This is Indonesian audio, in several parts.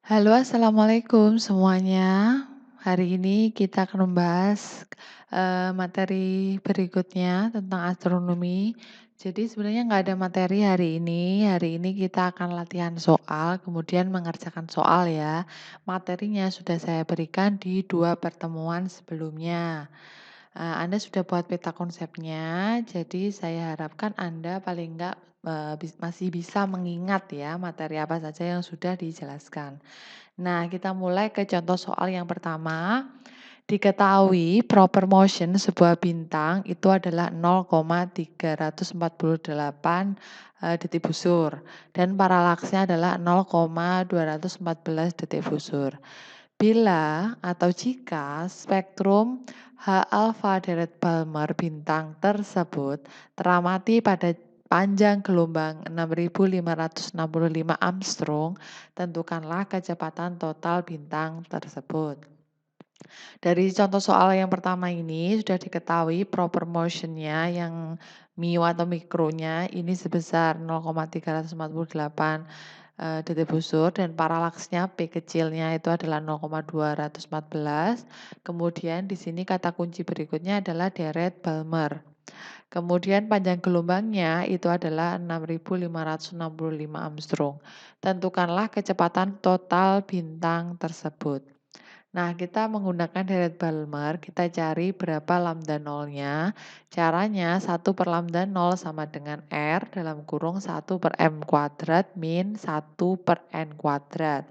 Halo, assalamualaikum semuanya. Hari ini kita akan membahas materi berikutnya tentang astronomi. Jadi sebenarnya nggak ada materi hari ini. Hari ini kita akan latihan soal, kemudian mengerjakan soal ya. Materinya sudah saya berikan di 2 pertemuan sebelumnya. Anda sudah buat peta konsepnya, jadi saya harapkan Anda paling enggak masih bisa mengingat ya materi apa saja yang sudah dijelaskan. Nah, kita mulai ke contoh soal yang pertama. Diketahui proper motion sebuah bintang itu adalah 0,348 detik busur dan paralaksnya adalah 0,214 detik busur. Bila atau jika spektrum H alpha Deret Balmer bintang tersebut teramati pada panjang gelombang 6565 Armstrong, tentukanlah kecepatan total bintang tersebut. Dari contoh soal yang pertama ini sudah diketahui proper motion-nya yang mu atau mikronya ini sebesar 0,348 detik busur dan paralaksnya P kecilnya itu adalah 0,214. Kemudian di sini kata kunci berikutnya adalah deret Balmer. Kemudian panjang gelombangnya itu adalah 6565 Armstrong. Tentukanlah kecepatan total bintang tersebut. Nah, kita menggunakan deret Balmer, kita cari berapa lambda nolnya. Caranya 1 per lambda nol sama dengan R dalam kurung 1 per M kuadrat min 1 per N kuadrat.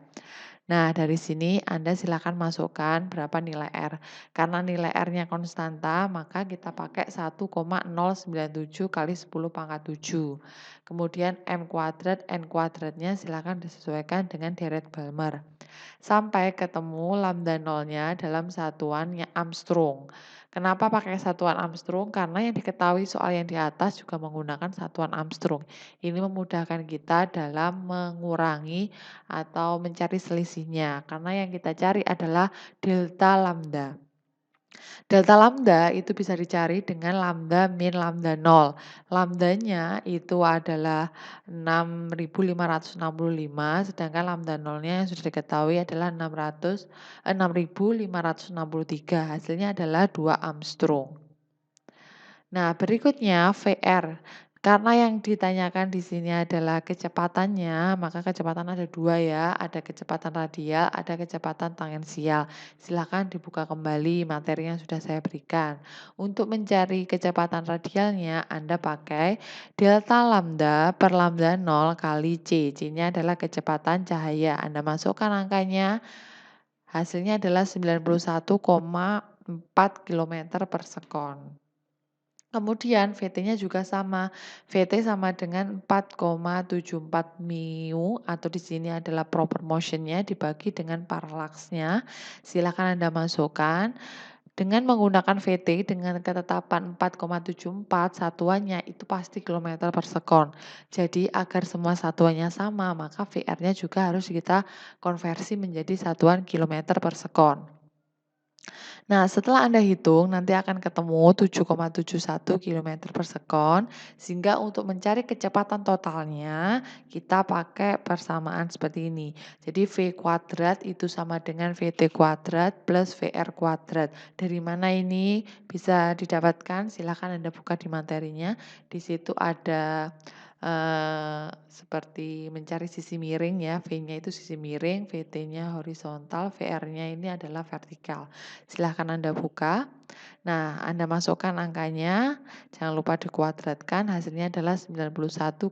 Nah, dari sini Anda silakan masukkan berapa nilai R. Karena nilai R-nya konstanta, maka kita pakai 1,097 kali 10 pangkat 7. Kemudian M kuadrat, N kuadratnya silakan disesuaikan dengan deret Balmer. Sampai ketemu lambda nolnya dalam satuannya Armstrong. Kenapa pakai satuan Armstrong? Karena yang diketahui soal yang di atas juga menggunakan satuan Armstrong. Ini memudahkan kita dalam mengurangi atau mencari selisihnya. Karena yang kita cari adalah delta lambda. Delta lambda itu bisa dicari dengan lambda min lambda nol. Lambdanya itu adalah 6565, sedangkan lambda nolnya yang sudah diketahui adalah 6563. Hasilnya adalah 2 Armstrong. Nah, berikutnya VR. Karena yang ditanyakan di sini adalah kecepatannya, maka kecepatan ada 2 ya, ada kecepatan radial, ada kecepatan tangensial. Silakan dibuka kembali materi yang sudah saya berikan. Untuk mencari kecepatan radialnya, Anda pakai delta lambda per lambda 0 kali C. C-nya adalah kecepatan cahaya. Anda masukkan angkanya, hasilnya adalah 91,4 km per sekon. Kemudian VT-nya juga sama. VT sama dengan 4,74 mu atau di sini adalah proper motion-nya dibagi dengan paralaksnya. Silakan Anda masukkan. Dengan menggunakan VT dengan ketetapan 4,74 satuannya itu pasti kilometer per sekon. Jadi agar semua satuannya sama, maka VR-nya juga harus kita konversi menjadi satuan kilometer per sekon. Nah, setelah Anda hitung nanti akan ketemu 7,71 km per sekon, sehingga untuk mencari kecepatan totalnya kita pakai persamaan seperti ini. Jadi V kuadrat itu sama dengan VT kuadrat plus VR kuadrat. Dari mana ini bisa didapatkan? Silakan Anda buka di materinya. Di situ ada seperti mencari sisi miring ya, V-nya itu sisi miring, VT-nya horizontal, VR-nya ini adalah vertikal. Silahkan Anda buka. Nah, Anda masukkan angkanya, jangan lupa dikuadratkan, hasilnya adalah 91,72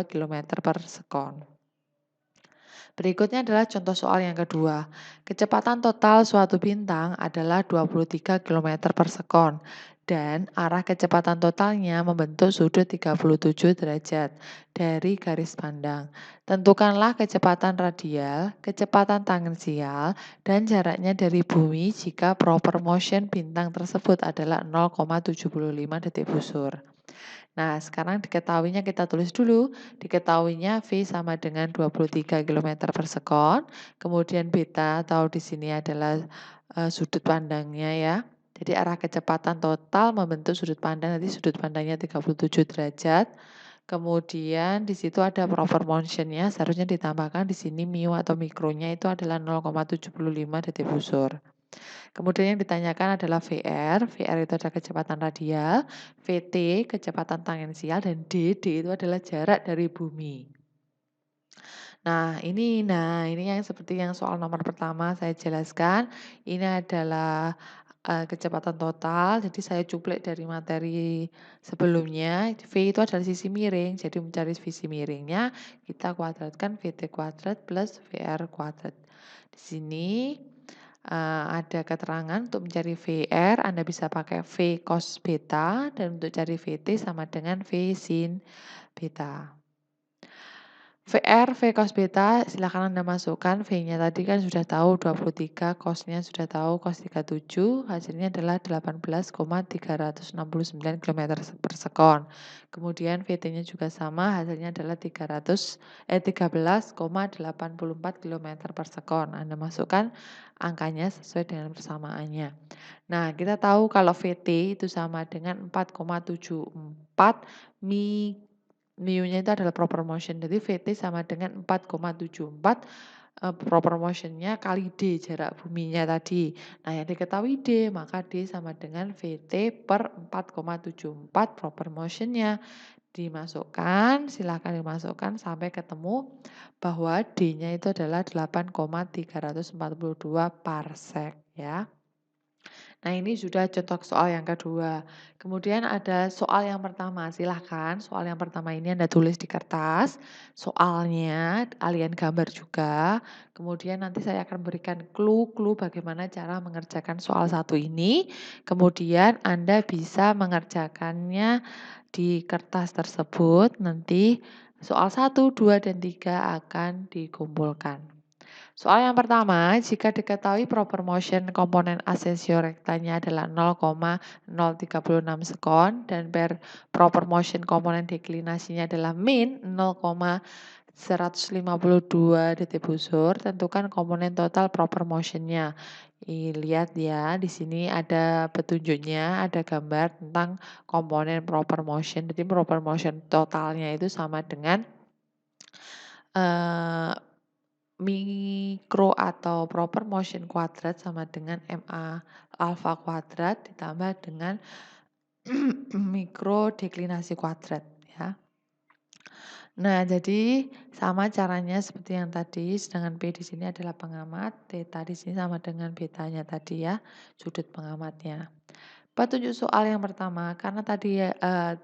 km per sekon. Berikutnya adalah contoh soal yang kedua. Kecepatan total suatu bintang adalah 23 km per sekon dan arah kecepatan totalnya membentuk sudut 37 derajat dari garis pandang. Tentukanlah kecepatan radial, kecepatan tangensial, dan jaraknya dari bumi jika proper motion bintang tersebut adalah 0,75 detik busur. Nah, sekarang diketahuinya kita tulis dulu. Diketahuinya V sama dengan 23 km per sekon. Kemudian beta atau di sini adalah sudut pandangnya ya. Jadi arah kecepatan total membentuk sudut pandang, nanti sudut pandangnya 37 derajat. Kemudian di situ ada proper motion-nya, seharusnya ditambahkan di sini mu atau mikronya itu adalah 0,75 detik busur. Kemudian yang ditanyakan adalah VR. VR itu adalah kecepatan radial, VT kecepatan tangensial, dan DD itu adalah jarak dari bumi. Nah ini yang seperti yang soal nomor pertama saya jelaskan, ini adalah, kecepatan total, jadi saya cuplik dari materi sebelumnya, V itu adalah sisi miring, jadi mencari sisi miringnya kita kuadratkan VT kuadrat plus VR kuadrat. Di sini, ada keterangan untuk mencari VR Anda bisa pakai V cos beta dan untuk cari VT sama dengan V sin beta. VR, V cos beta silakan Anda masukkan, V-nya tadi kan sudah tahu 23, cos-nya sudah tahu cos 37, hasilnya adalah 18,369 kilometer per sekon. Kemudian VT-nya juga sama, hasilnya adalah 13,84 kilometer per sekon. Anda masukkan angkanya sesuai dengan persamaannya. Nah, kita tahu kalau VT itu sama dengan 4,74 mi mu-nya itu adalah proper motion. Jadi VT sama dengan 4,74 proper motion-nya kali D jarak buminya tadi. Nah, yang diketahui D, maka D sama dengan VT per 4,74 proper motion-nya. Dimasukkan, silakan dimasukkan sampai ketemu bahwa D-nya itu adalah 8,342 parsec ya. Nah, ini sudah contoh soal yang kedua. Kemudian ada soal yang pertama, silahkan soal yang pertama ini Anda tulis di kertas, soalnya kalian gambar juga, kemudian nanti saya akan berikan clue-clue bagaimana cara mengerjakan soal satu ini, kemudian Anda bisa mengerjakannya di kertas tersebut, nanti soal 1, 2, dan 3 akan dikumpulkan. Soal yang pertama, jika diketahui proper motion komponen asesiorektanya adalah 0,036 sekon dan proper motion komponen deklinasinya adalah min 0,152 detik busur, tentukan komponen total proper motionnya. Lihat ya, di sini ada petunjuknya, ada gambar tentang komponen proper motion. Jadi proper motion totalnya itu sama dengan eh, mikro atau proper motion kuadrat sama dengan MA alfa kuadrat ditambah dengan mikro deklinasi kuadrat ya. Nah, jadi sama caranya seperti yang tadi, sedangkan P di sini adalah pengamat, theta di sini sama dengan betanya tadi ya, sudut pengamatnya. Petunjuk soal yang pertama, karena tadi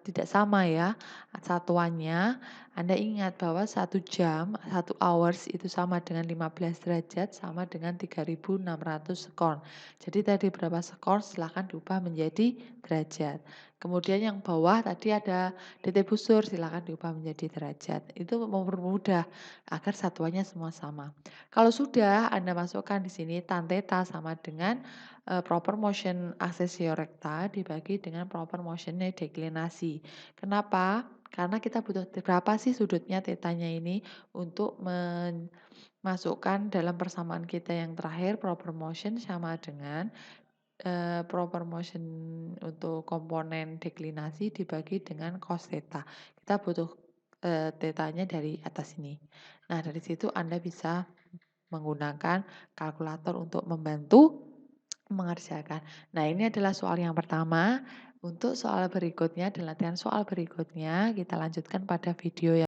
tidak sama ya satuannya, Anda ingat bahwa 1 jam, 1 hours itu sama dengan 15 derajat, sama dengan 3.600 sekon. Jadi tadi berapa sekon, silahkan diubah menjadi derajat. Kemudian yang bawah tadi ada detik busur, silahkan diubah menjadi derajat. Itu mempermudah agar satuannya semua sama. Kalau sudah, Anda masukkan di sini tan theta sama dengan proper motion aksesio rekta dibagi dengan proper motionnya deklinasi. Kenapa? Karena kita butuh berapa sih sudutnya tetanya ini untuk memasukkan dalam persamaan kita yang terakhir proper motion sama dengan proper motion untuk komponen deklinasi dibagi dengan cos theta. Kita butuh tetanya dari atas ini. Nah, dari situ Anda bisa menggunakan kalkulator untuk membantu mengerjakan. Nah, ini adalah soal yang pertama. Untuk soal berikutnya dan latihan soal berikutnya kita lanjutkan pada video yang